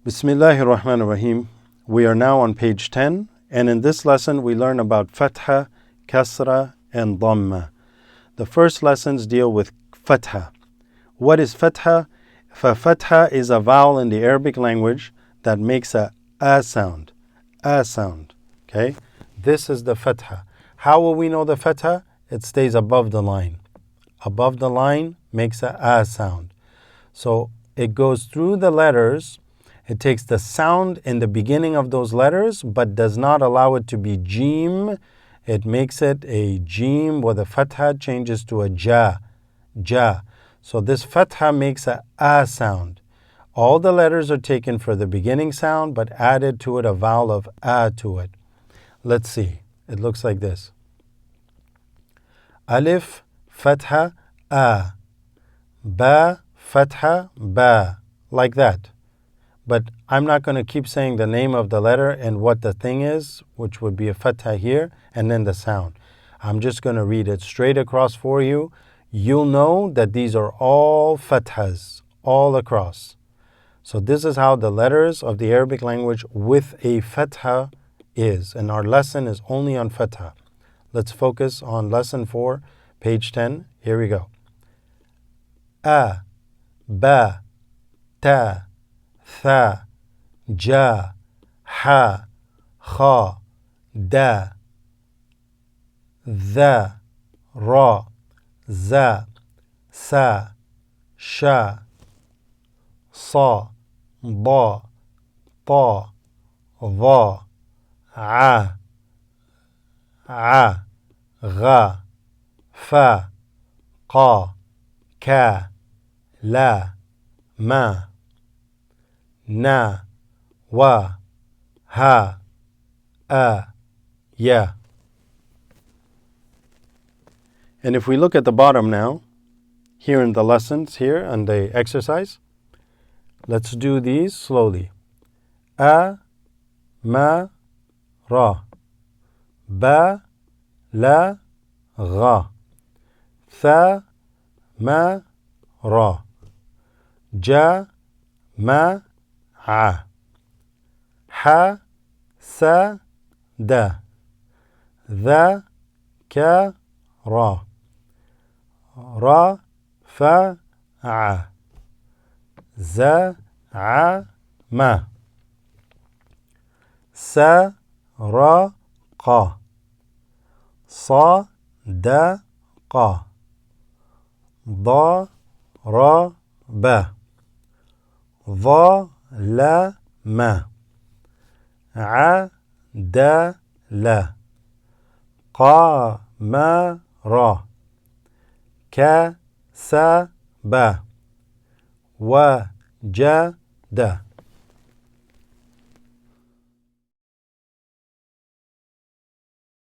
Bismillahir Rahmanir Rahim. We are now on page 10, and in this lesson we learn about fatha, kasra, and dhamma. The first lessons deal with fatha. What is fatha? Fatha is a vowel in the Arabic language that makes a sound. A sound. Okay? This is the fatha. How will we know the fatha? It stays above the line. Above the line makes a sound. So it goes through the letters. It takes the sound in the beginning of those letters, but does not allow it to be jim. It makes it a jim where the fatha changes to a ja. Ja. So this fatha makes a sound. All the letters are taken for the beginning sound, but added to it a vowel of a to it. Let's see. It looks like this. Alif, fatha, a. Ba, fatha, ba. Like that. But I'm not going to keep saying the name of the letter and what the thing is, which would be a fatha here, and then the sound. I'm just going to read it straight across for you. You'll know that these are all fathas, all across. So this is how the letters of the Arabic language with a fatha is. And our lesson is only on fatha. Let's focus on lesson 4, page 10. Here we go. A, ba, ta, tha, ja, ha, kha, da, dha, ra, za, sa, sha, sa, ba, ta, va, a, gha, fa, qa, ka, la, ma, na, wa, ha, ya. And if we look at the bottom now, here in the lessons, here on the exercise, let's do these slowly. A, ma, ra. Ba, la, gha. Tha, ma, ra. Ja, ma, a. Ha, sa, da. Dha, ka, ra. Ra, fa, a. Za, a, ma. Sa, ra, qa. Sa, da, qa. Da, ra, ba. Va, la, ma. A, da, la. Qa, ma, ra. Ka, sa, ba. Wa, ja, da.